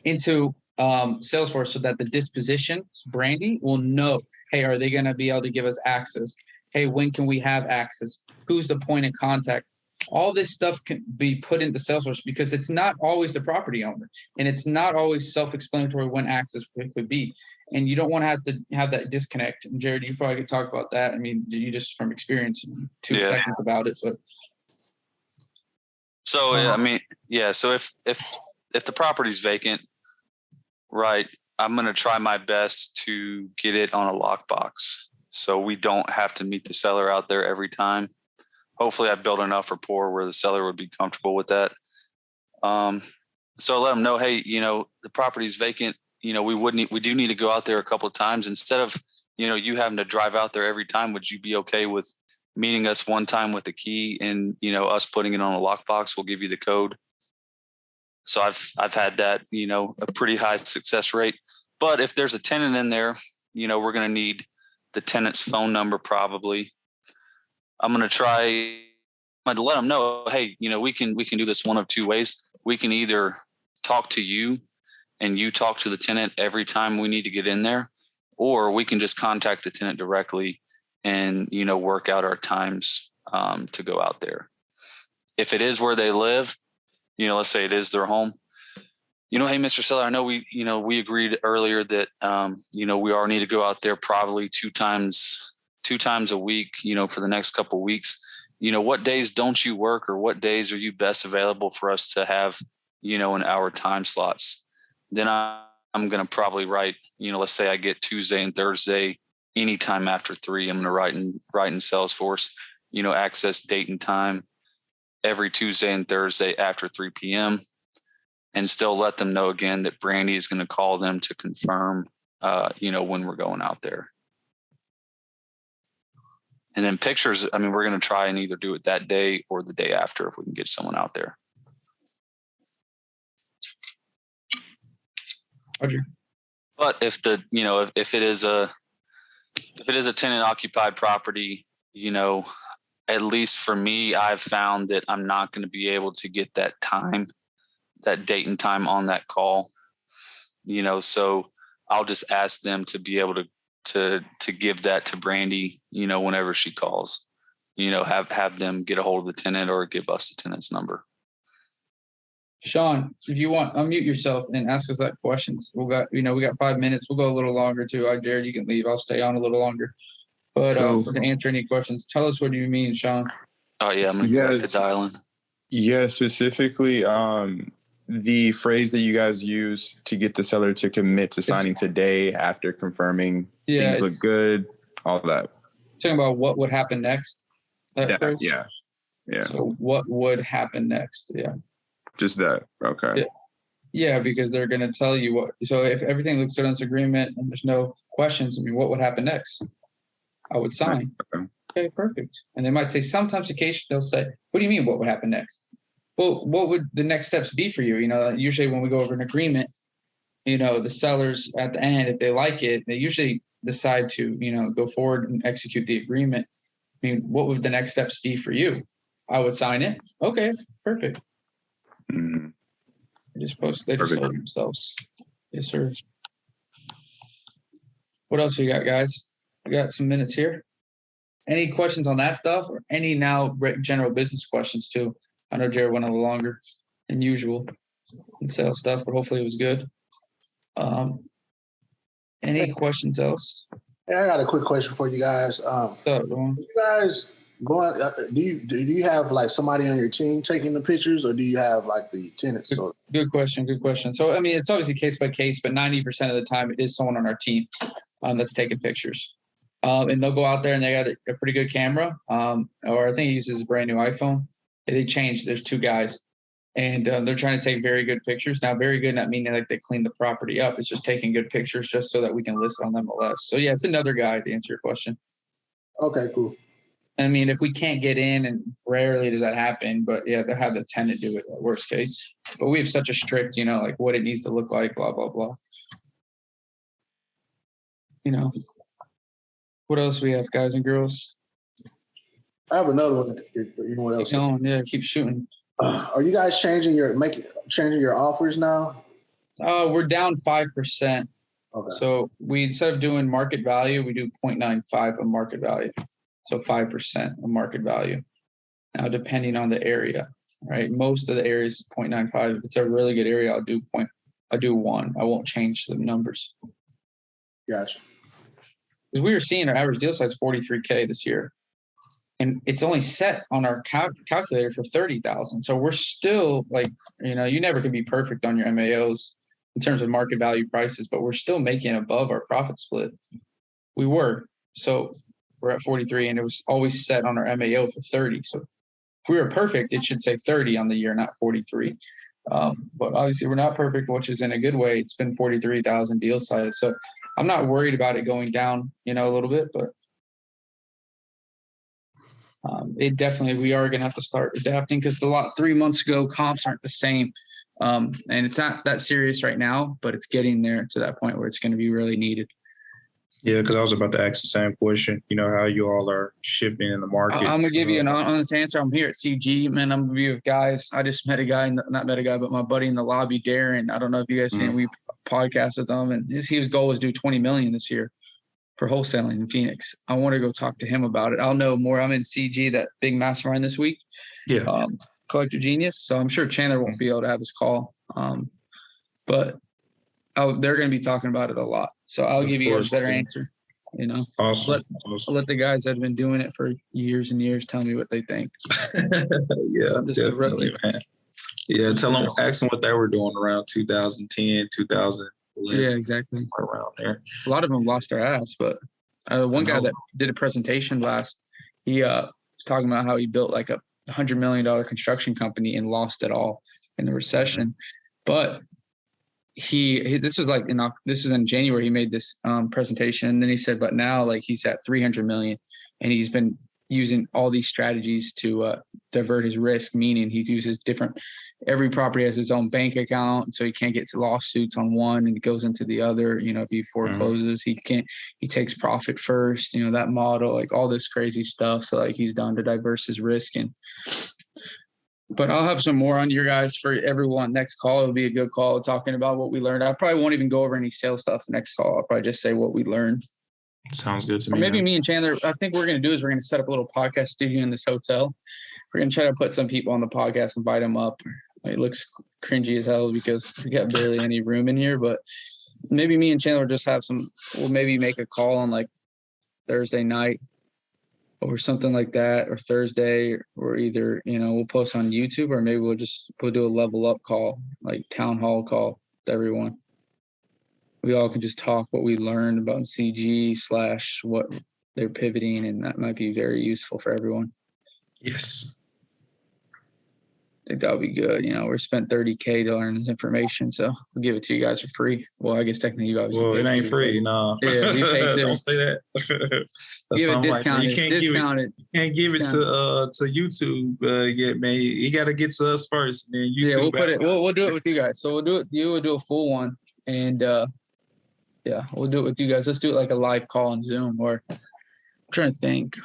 into Salesforce so that the disposition, Brandy, will know, hey, are they going to be able to give us access? Hey, when can we have access? Who's the point of contact? All this stuff can be put into Salesforce because it's not always the property owner, and it's not always self-explanatory when access could be. And you don't want to have that disconnect. And Jared, you probably could talk about that. I mean, you just from experience, 2 seconds about it, but. So, I mean, yeah. So if the property's vacant, right, I'm going to try my best to get it on a lockbox so we don't have to meet the seller out there every time. Hopefully I built enough rapport where the seller would be comfortable with that. So let them know, hey, the property's vacant. We do need to go out there a couple of times instead of, you having to drive out there every time. Would you be okay with meeting us one time with the key and, us putting it on a lockbox? We'll give you the code. So I've had that, a pretty high success rate. But if there's a tenant in there, we're going to need the tenant's phone number probably. I'm going to try to let them know, hey, we can do this one of 2 ways. We can either talk to you and you talk to the tenant every time we need to get in there, or we can just contact the tenant directly and, work out our times to go out there. If it is where they live, let's say it is their home, hey, Mr. Seller, I know we agreed earlier that, we all need to go out there probably two times a week, for the next couple of weeks. What days don't you work, or what days are you best available for us to have, in our time slots? Then I'm going to probably write, let's say I get Tuesday and Thursday, anytime after 3, I'm going to write in Salesforce, access date and time every Tuesday and Thursday after 3 p.m. and still let them know again that Brandy is going to call them to confirm, when we're going out there. And then pictures, I mean, we're going to try and either do it that day or the day after if we can get someone out there. Roger. But if if it is a tenant occupied property, at least for me, I've found that I'm not going to be able to get that date and time on that call, so I'll just ask them to be able to give that to Brandy, whenever she calls, have them get a hold of the tenant or give us the tenant's number. Sean, if you want, unmute yourself and ask us that questions. We got 5 minutes. We'll go a little longer too. Jared, you can leave. I'll stay on a little longer. But Cool. we can answer any questions. Tell us what you mean, Sean. Oh yeah, I'm going to go back to dialing. Yeah, specifically, the phrase that you guys use to get the seller to commit to signing today after confirming things look good, all that. Talking about what would happen next. Yeah. So what would happen next? Yeah. Just that. Okay. Yeah, because they're going to tell you what. So if everything looks good on this agreement and there's no questions, I mean, what would happen next? I would sign. Okay, perfect. And they might say, sometimes occasionally they'll say, what do you mean? What would happen next? Well, what would the next steps be for you? Usually when we go over an agreement, the sellers at the end, if they like it, they usually decide to, go forward and execute the agreement. I mean, what would the next steps be for you? I would sign it. Okay, perfect. Mm-hmm. They just sold themselves. Yes, sir. What else you got, guys? We got some minutes here. Any questions on that stuff, or any now general business questions too? I know Jared went a little longer than usual in sales stuff, but hopefully it was good. Any questions else? Yeah, I got a quick question for you guys. You guys do you have like somebody on your team taking the pictures, or do you have like the tenants? Good question. So, I mean, it's obviously case by case, but 90% of the time it is someone on our team that's taking pictures. And they'll go out there and they got a pretty good camera. Or I think he uses a brand new iPhone. They changed. There's 2 guys. And they're trying to take very good pictures. Now, very good, not meaning like they clean the property up. It's just taking good pictures just so that we can list on MLS. So, yeah, it's another guy to answer your question. Okay, cool. I mean, if we can't get in, and rarely does that happen, but yeah, they'll have the tenant do it, worst case. But we have such a strict, like what it needs to look like, blah, blah, blah. What else we have, guys and girls? I have another one. If you know what else? Keep going. Yeah, keep shooting. Are you guys changing your offers now? We're down 5%. Okay. So we, instead of doing market value, we do 0.95 of market value. So 5% of market value. Now, depending on the area, right? Most of the areas is 0.95. If it's a really good area, I'll do 1. I won't change the numbers. Gotcha. Because we were seeing our average deal size 43K this year. And it's only set on our calculator for 30,000. So we're still you never can be perfect on your MAOs in terms of market value prices, but we're still making above our profit split. We were. So we're at 43 and it was always set on our MAO for 30. So if we were perfect, it should say 30 on the year, not 43. But obviously we're not perfect, which is in a good way. It's been 43,000 deal size. So I'm not worried about it going down, a little bit, but it definitely, we are going to have to start adapting because 3 months ago, comps aren't the same. And it's not that serious right now, but it's getting there to that point where it's going to be really needed. Yeah, because I was about to ask the same question. How you all are shifting in the market. I'm going to give you an honest answer. I'm here at CG, man. I'm going to be with guys. I just met a guy, not met a guy, but my buddy in the lobby, Darren. I don't know if you guys seen him. We podcasted with him, and his goal was to do $20 million this year for wholesaling in Phoenix. I want to go talk to him about it. I'll know more. I'm in CG, that big mastermind this week. Yeah. Collective Genius. So I'm sure Chandler won't be able to have his call. But they're going to be talking about it a lot. So I'll give you guys a better answer. Awesome. I'll let the guys that have been doing it for years and years tell me what they think. Yeah, definitely, man. Yeah, ask them what they were doing around 2010, 2011. Yeah, exactly. Around there. A lot of them lost their ass, but one guy that did a presentation he was talking about how he built like a $100 million construction company and lost it all in the recession. But this was in January. He made this presentation, and then he said, but now he's at 300 million, and he's been using all these strategies to divert his risk. Meaning he uses every property has its own bank account, so he can't get lawsuits on one and it goes into the other. If he forecloses, he takes profit first. That model, all this crazy stuff. So he's done to diverse his risk. But I'll have some more on your guys for everyone. Next call, it'll be a good call talking about what we learned. I probably won't even go over any sales stuff next call. I'll probably just say what we learned. Sounds good to me. Or maybe me and Chandler, I think what we're going to do is we're going to set up a little podcast studio in this hotel. We're going to try to put some people on the podcast, invite them up. It looks cringy as hell because we got barely any room in here. But maybe me and Chandler just we'll maybe make a call on Thursday night or something like that, or Thursday, or either, we'll post on YouTube, or maybe we'll do a level up call, town hall call to everyone. We all can just talk what we learned about CG / what they're pivoting, and that might be very useful for everyone. Yes. I think that would be good. We're spent $30K to learn this information, so we'll give it to you guys for free. Well, I guess technically you obviously. Well, it ain't free, no. Yeah, we pay too. Don't say that. Give it discounted. You can't give it to YouTube yet, man. You got to get to us first, and then YouTube. Yeah, we'll put it. We'll do it with you guys. So we'll do it. We'll do a full one, and yeah, we'll do it with you guys. Let's do it like a live call on Zoom, or I'm trying to think.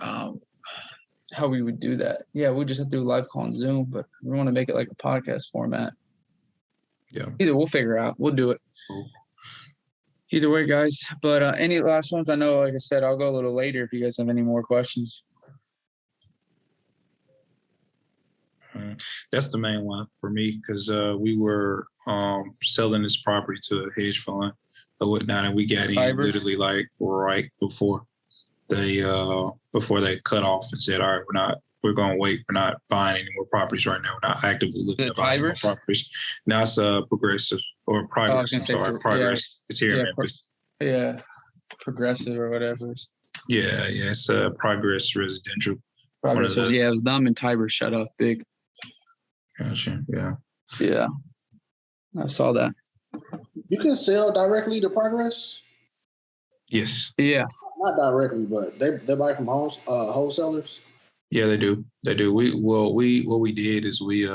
How we would do that. Yeah, we just have to do a live call on Zoom, but we want to make it like a podcast format. Yeah. Either we'll figure out. We'll do it. Cool. Either way, guys. But any last ones? I know, like I said, I'll go a little later if you guys have any more questions. That's the main one for me, because we were selling this property to a hedge fund or whatnot, and we got in literally right before they cut off and said, all right, we're going to wait. We're not buying any more properties right now. We're not actively looking to buy more properties. Now it's Progressive or Progress. I'm sorry, Progress. It's here in Memphis. Yeah, Progressive or whatever. Yeah, it's Progress Residential. Progress, it was them and Tiber shut off big. Gotcha, yeah. Yeah, I saw that. You can sell directly to Progress? Yes. Yeah. Not directly, but they buy from wholesalers? Yeah, they do. They do. What we did is we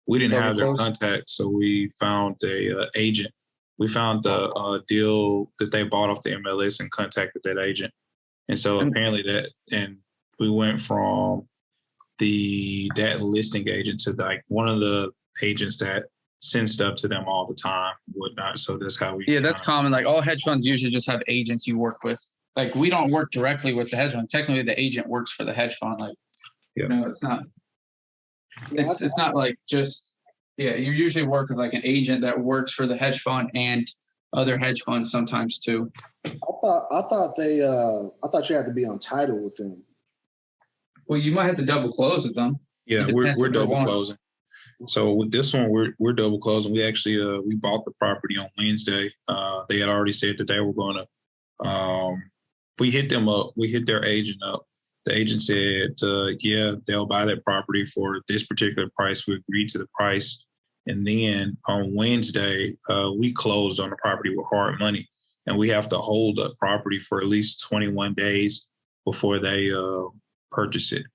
didn't have their contact, so we found a agent. We found the deal that they bought off the MLS and contacted that agent. And so apparently and we went from that listing agent to like one of the agents that sends stuff to them all the time, and whatnot. So that's how we. Yeah, that's common. Like all hedge funds usually just have agents you work with. Like we don't work directly with the hedge fund. Technically, the agent works for the hedge fund. Like, it's not. It's not like just. Yeah, you usually work with like an agent that works for the hedge fund and other hedge funds sometimes too. I thought you had to be on title with them. Well, you might have to double close with them. Yeah, we're double closing. So with this one, we're double closing. We actually we bought the property on Wednesday. They had already said that they were going to. We hit them up. We hit their agent up. The agent said, they'll buy that property for this particular price. We agreed to the price. And then on Wednesday, we closed on the property with hard money. And we have to hold the property for at least 21 days before they purchase it.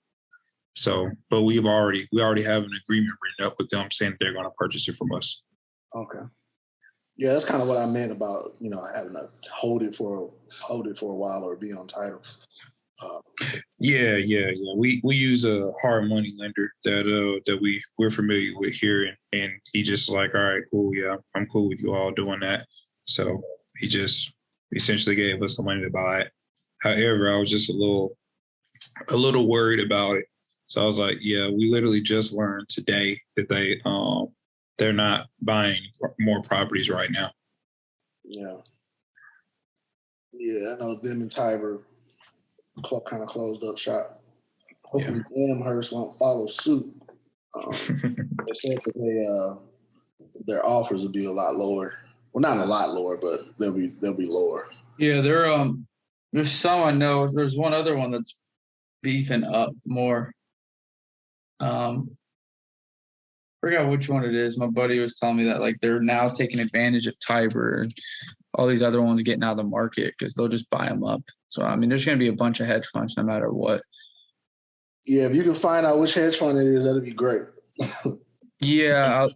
So, but we already have an agreement written up with them saying that they're going to purchase it from us. Okay. Yeah, that's kind of what I meant about, having to hold it for a while or be on title. Yeah. We use a hard money lender that we're familiar with here, and he just like, all right, cool, yeah, I'm cool with you all doing that. So he just essentially gave us the money to buy it. However, I was just a little worried about it. So I was like, yeah, we literally just learned today that they're not buying more properties right now. Yeah. Yeah, I know them and Tiber kind of closed up shop. Hopefully Amherst won't follow suit. They said that their offers will be a lot lower. Well, not a lot lower, but they'll be lower. Yeah, there's some I know. There's one other one that's beefing up more. Forgot which one it is. My buddy was telling me that like they're now taking advantage of Tiber and all these other ones getting out of the market because they'll just buy them up. So I mean, there's going to be a bunch of hedge funds no matter what. Yeah, if you can find out which hedge fund it is, that'd be great. Yeah,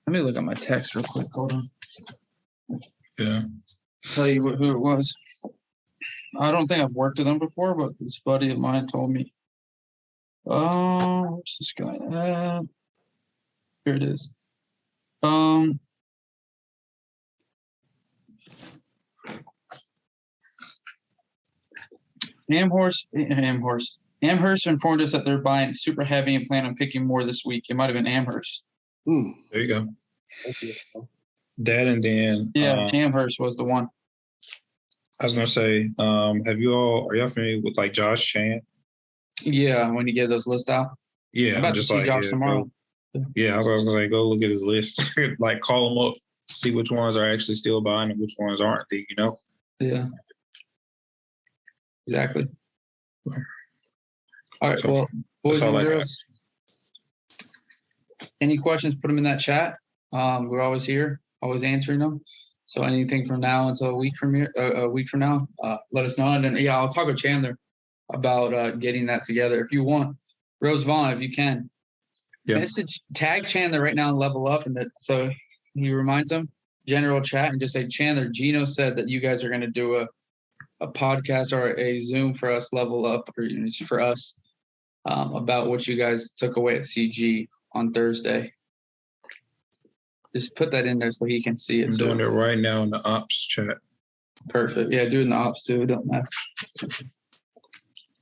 let me look at my text real quick. Hold on. Yeah, tell you who it was. I don't think I've worked with them before, but this buddy of mine told me. Oh, what's this guy? Here it is. Amherst informed us that they're buying super heavy and plan on picking more this week. It might have been Amherst. There you go. That and then Amherst was the one. I was gonna say, are y'all familiar with like Josh Chan? Yeah, when you get those lists out. Yeah, I'm about to see Josh tomorrow. I was gonna say, go look at his list, like call him up, see which ones are actually still buying and which ones aren't. Yeah. Exactly. All right. Well, boys and girls, any questions? Put them in that chat. We're always here, always answering them. So anything from now until a week from now, let us know. And then I'll talk with Chandler about getting that together if you want. Rose Vaughn, if you can. Yeah. Message tag Chandler right now and Level Up, and so he reminds them general chat and just say, Chandler, Gino said that you guys are going to do a podcast or a Zoom for us, Level Up, or for us about what you guys took away at CG on Thursday. Just put that in there so he can see it. I'm doing it right now in the ops chat. Perfect. Yeah, doing the ops too. It don't matter. And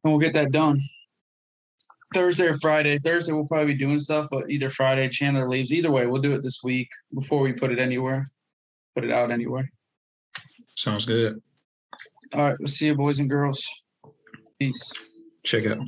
we'll get that done. Thursday or Friday. Thursday we'll probably be doing stuff, but either Friday Chandler leaves. Either way, we'll do it this week before we put it anywhere. Put it out anywhere. Sounds good. All right. We'll see you, boys and girls. Peace. Check out.